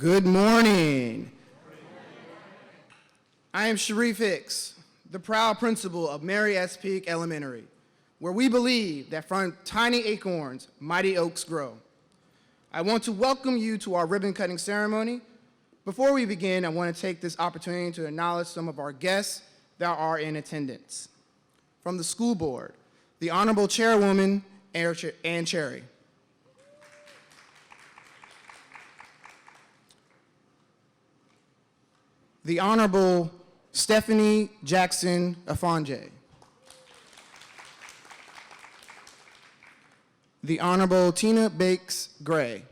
Good morning. I am Sharif Hicks, the proud principal of Mary S. Peake Elementary, where we believe that from tiny acorns, mighty oaks grow. I want to welcome you to our ribbon cutting ceremony. Before we begin, I want to take this opportunity to acknowledge some of our guests that are in attendance. From the school board, the Honorable Chairwoman, Ann Cherry. The Honorable Stephanie Jackson Afonje. The Honorable Tina Bakes Gray.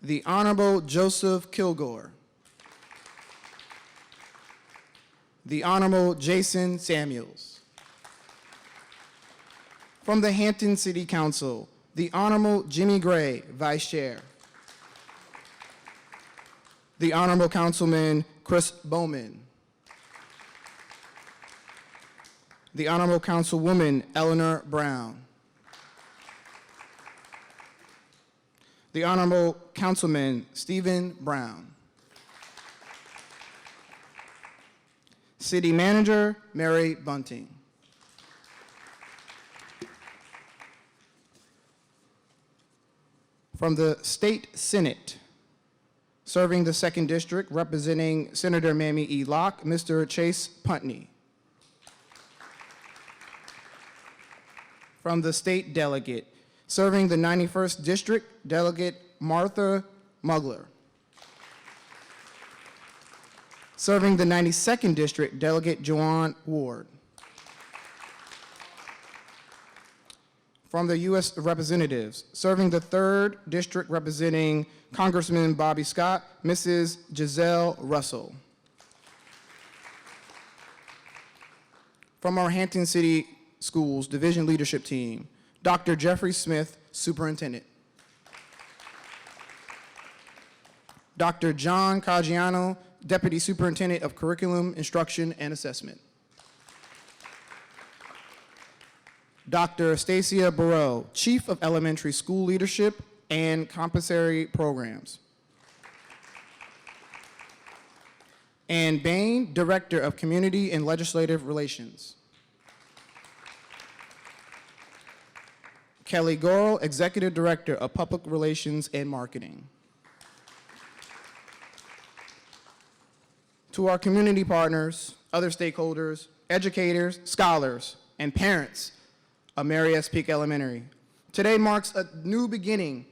The Honorable Joseph Kilgore. The Honorable Jason Samuels. From the Hampton City Council, the Honorable Jimmy Gray, Vice Chair. The Honorable Councilman Chris Bowman. The Honorable Councilwoman Eleanor Brown. The Honorable Councilman Stephen Brown. City Manager Mary Bunting. From the State Senate, serving the 2nd District, representing Senator Mamie E. Locke, Mr. Chase Putney. From the State Delegate, serving the 91st District, Delegate Martha Mugler. Serving the 92nd District, Delegate Joanne Ward. From the U.S. Representatives, serving the 3rd District, representing Congressman Bobby Scott, Mrs. Giselle Russell. From our Hampton City Schools Division Leadership Team, Dr. Jeffrey Smith, Superintendent. Dr. John Caggiano, Deputy Superintendent of Curriculum, Instruction, and Assessment. Dr. Stacia Barreau, Chief of Elementary School Leadership and Compensatory Programs. Ann Bain, Director of Community and Legislative Relations. Kelly Gorel, Executive Director of Public Relations and Marketing. To our community partners, other stakeholders, educators, scholars, and parents of Mary S. Peake Elementary, today marks a new beginning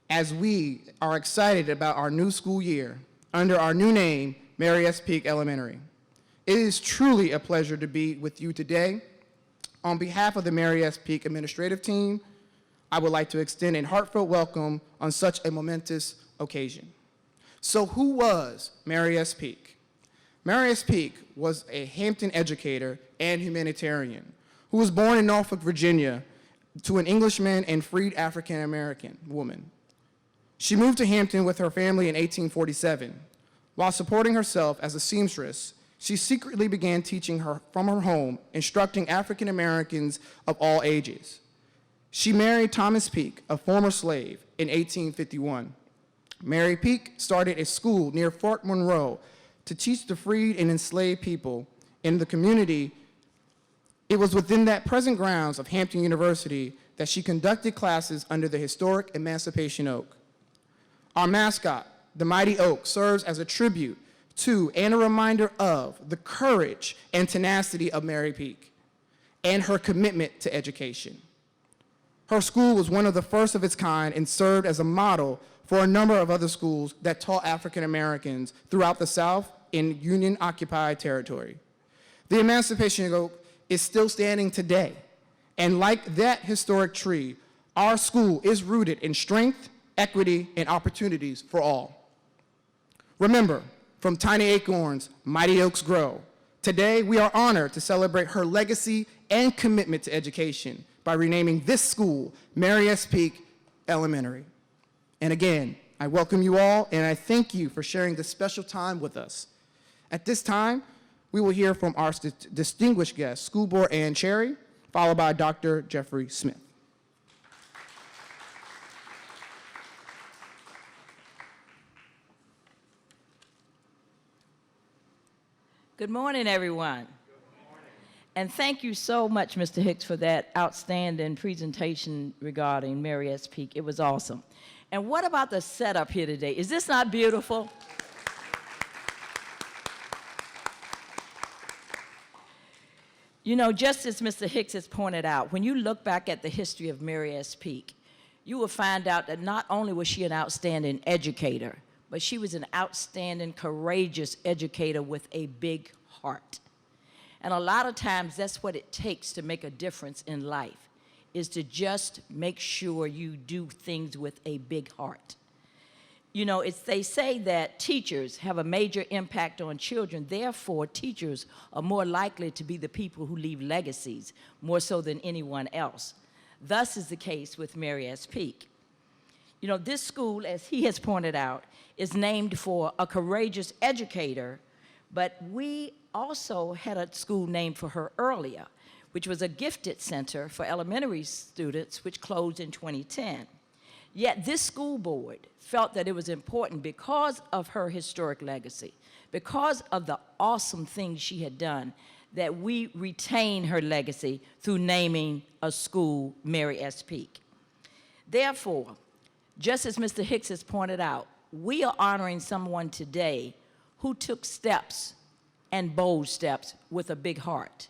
as we are excited about our new school year under our new name, Mary S. Peake Elementary. It is truly a pleasure to be with you today. On behalf of the Mary S. Peake administrative team, I would like to extend a heartfelt welcome on such a momentous occasion. So who was Mary S. Peake? Mary S. Peake was a Hampton educator and humanitarian who was born in Norfolk, Virginia, to an Englishman and freed African-American woman. She moved to Hampton with her family in 1847. While supporting herself as a seamstress, she secretly began teaching from her home, instructing African-Americans of all ages. She married Thomas Peake, a former slave, in 1851. Mary Peake started a school near Fort Monroe to teach the freed and enslaved people in the community. It was within that present grounds of Hampton University that she conducted classes under the historic Emancipation Oak. Our mascot, the mighty oak, serves as a tribute to and a reminder of the courage and tenacity of Mary Peake and her commitment to education. Her school was one of the first of its kind and served as a model for a number of other schools that taught African Americans throughout the South in Union-occupied territory. The Emancipation Oak is still standing today, and like that historic tree, our school is rooted in strength, equity, and opportunities for all. Remember, from tiny acorns, mighty oaks grow. Today, we are honored to celebrate her legacy and commitment to education by renaming this school Mary S. Peake Elementary. And again, I welcome you all, and I thank you for sharing this special time with us. At this time, we will hear from our distinguished guest, School Board Ann Cherry, followed by Dr. Jeffrey Smith. Good morning, everyone. And thank you so much, Mr. Hicks, for that outstanding presentation regarding Mary S. Peake. It was awesome. And what about the setup here today? Is this not beautiful? You know, just as Mr. Hicks has pointed out, when you look back at the history of Mary S. Peake, you will find out that not only was she an outstanding educator, but she was an outstanding, courageous educator with a big heart. And a lot of times, that's what it takes to make a difference in life, is to just make sure you do things with a big heart. You know, they say that teachers have a major impact on children. Therefore, teachers are more likely to be the people who leave legacies, more so than anyone else. Thus is the case with Mary S. Peake. You know, this school, as he has pointed out, is named for a courageous educator, but we also had a school named for her earlier, which was a gifted center for elementary students, which closed in 2010. Yet this school board felt that it was important because of her historic legacy, because of the awesome things she had done, that we retain her legacy through naming a school Mary S. Peake. Therefore, just as Mr. Hicks has pointed out, we are honoring someone today who took steps and bold steps with a big heart.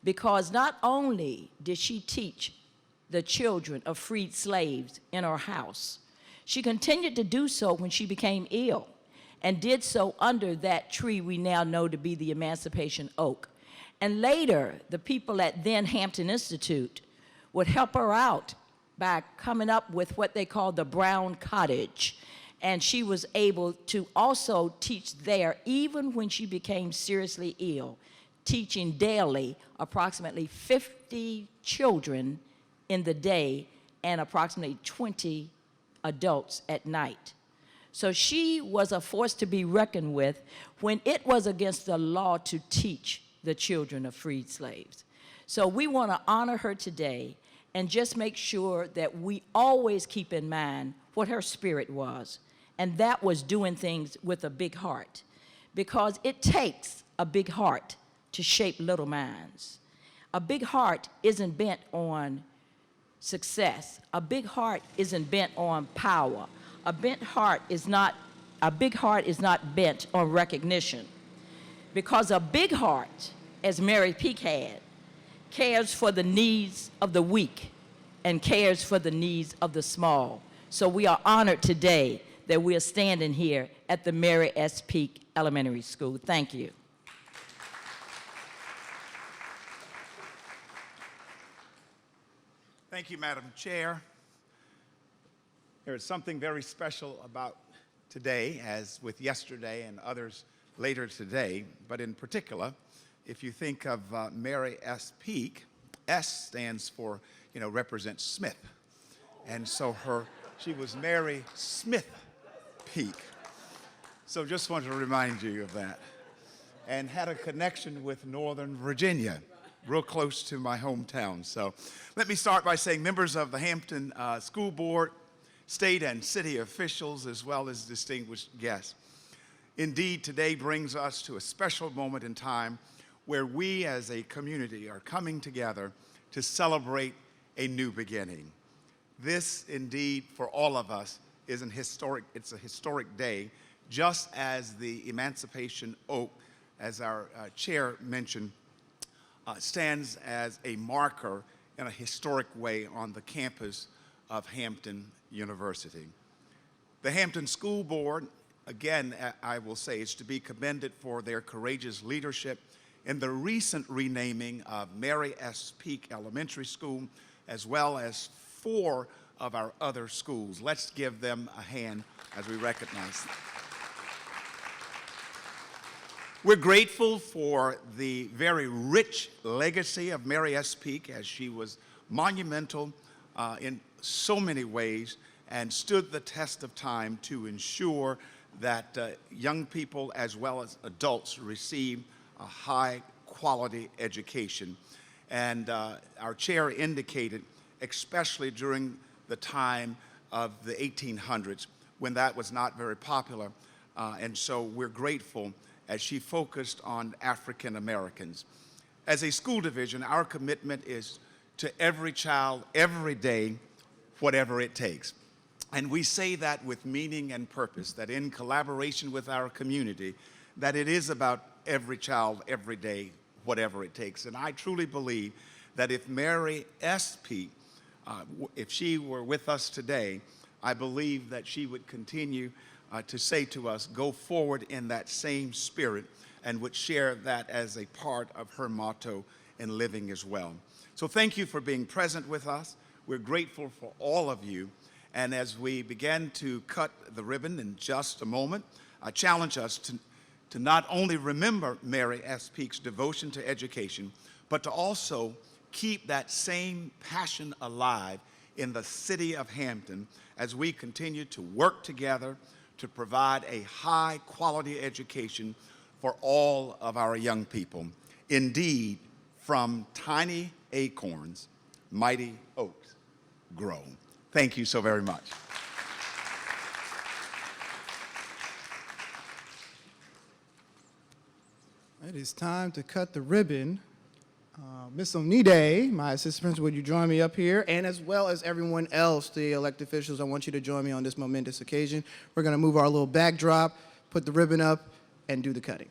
Because not only did she teach the children of freed slaves in her house, she continued to do so when she became ill, and did so under that tree we now know to be the Emancipation Oak. And later, the people at then Hampton Institute would help her out by coming up with what they called the Brown Cottage. And she was able to also teach there, even when she became seriously ill, teaching daily approximately 50 children in the day and approximately 20 adults at night. So she was a force to be reckoned with when it was against the law to teach the children of freed slaves. So we want to honor her today and just make sure that we always keep in mind what her spirit was. And that was doing things with a big heart, because it takes a big heart to shape little minds. A big heart isn't bent on success. A big heart isn't bent on power. A big heart is not bent on recognition, because a big heart, as Mary Peake had, cares for the needs of the weak and cares for the needs of the small. So we are honored today that we are standing here at the Mary S. Peake Elementary School. Thank you. Thank you, Madam Chair. There is something very special about today, as with yesterday and others later today, but in particular, if you think of Mary S. Peake, S stands for, represents Smith. And so she was Mary Smith Peake. So just wanted to remind you of that. And had a connection with Northern Virginia, real close to my hometown. So let me start by saying members of the Hampton School Board, state and city officials, as well as distinguished guests. Indeed, today brings us to a special moment in time where we as a community are coming together to celebrate a new beginning. This, indeed, for all of us, it's a historic day, just as the Emancipation Oak, as our chair mentioned, stands as a marker in a historic way on the campus of Hampton University. The Hampton School Board, again, I will say, is to be commended for their courageous leadership in the recent renaming of Mary S. Peake Elementary School, as well as 4 of our other schools. Let's give them a hand as we recognize them. We're grateful for the very rich legacy of Mary S. Peake, as she was monumental in so many ways and stood the test of time to ensure that young people as well as adults receive a high quality education. And our chair indicated, especially during the time of the 1800s, when that was not very popular. And so we're grateful as she focused on African Americans. As a school division, our commitment is to every child, every day, whatever it takes. And we say that with meaning and purpose, that in collaboration with our community, that it is about every child, every day, whatever it takes. And I truly believe that if Mary S. Peake, if she were with us today, I believe that she would continue to say to us, go forward in that same spirit, and would share that as a part of her motto in living as well. So thank you for being present with us. We're grateful for all of you. And as we begin to cut the ribbon in just a moment, I challenge us to not only remember Mary S. Peake's devotion to education, but to also keep that same passion alive in the city of Hampton as we continue to work together to provide a high-quality education for all of our young people. Indeed, from tiny acorns, mighty oaks grow. Thank you so very much. It is time to cut the ribbon. Ms. Onide, my assistant principal, would you join me up here? And as well as everyone else, the elected officials, I want you to join me on this momentous occasion. We're going to move our little backdrop, put the ribbon up, and do the cutting.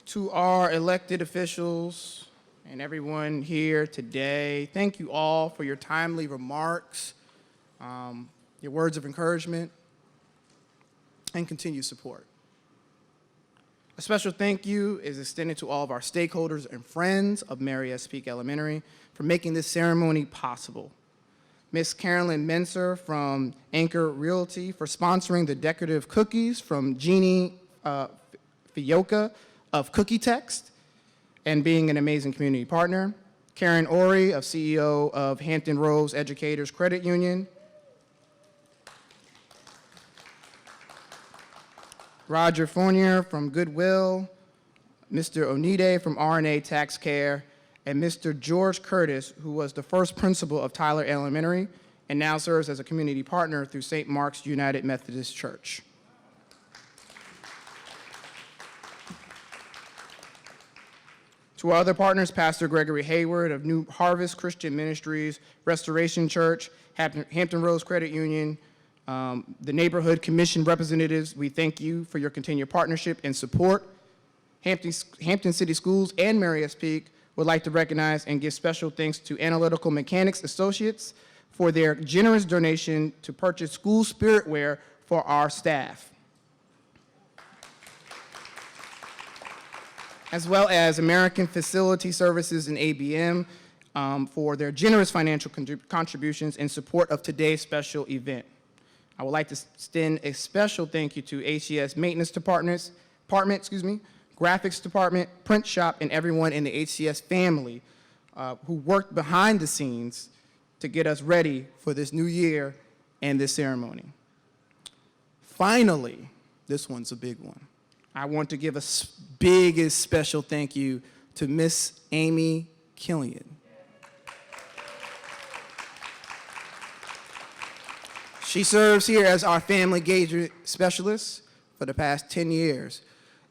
To our elected officials and everyone here today, thank you all for your timely remarks, your words of encouragement, and continued support. A special thank you is extended to all of our stakeholders and friends of Mary S. Peake Elementary for making this ceremony possible. Ms. Carolyn Menser from Anchor Realty for sponsoring the decorative cookies from Jeannie Fioca of Cookie Text and being an amazing community partner. Karen Ori, CEO of Hampton Roads Educators Credit Union. Roger Fournier from Goodwill, Mr. Onide from RNA Tax Care, and Mr. George Curtis, who was the first principal of Tyler Elementary and now serves as a community partner through St. Mark's United Methodist Church. To our other partners, Pastor Gregory Hayward of New Harvest Christian Ministries, Restoration Church, Hampton Roads Credit Union, the Neighborhood Commission representatives, we thank you for your continued partnership and support. Hampton City Schools and Mary S. Peake would like to recognize and give special thanks to Analytical Mechanics Associates for their generous donation to purchase school spirit wear for our staff, as well as American Facility Services and ABM for their generous financial contributions in support of today's special event. I would like to extend a special thank you to HCS Maintenance Department, Graphics Department, Print Shop, and everyone in the HCS family who worked behind the scenes to get us ready for this new year and this ceremony. Finally, this one's a big one. I want to give a biggest special thank you to Miss Amy Killian. She serves here as our family engagement specialist for the past 10 years.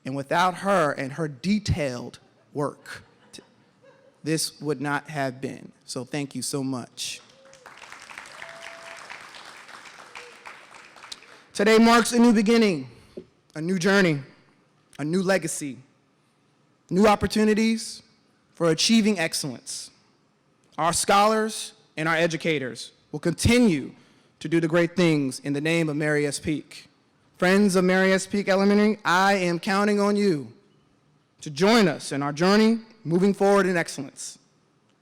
And without her and her detailed work, this would not have been. So thank you so much. Today marks a new beginning, a new journey, a new legacy, new opportunities for achieving excellence. Our scholars and our educators will continue to do the great things in the name of Mary S. Peake. Friends of Mary S. Peake Elementary, I am counting on you to join us in our journey moving forward in excellence.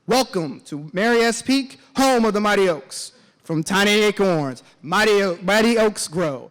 Welcome to Mary S. Peake, home of the Mighty Oaks. From tiny acorns, mighty oaks grow.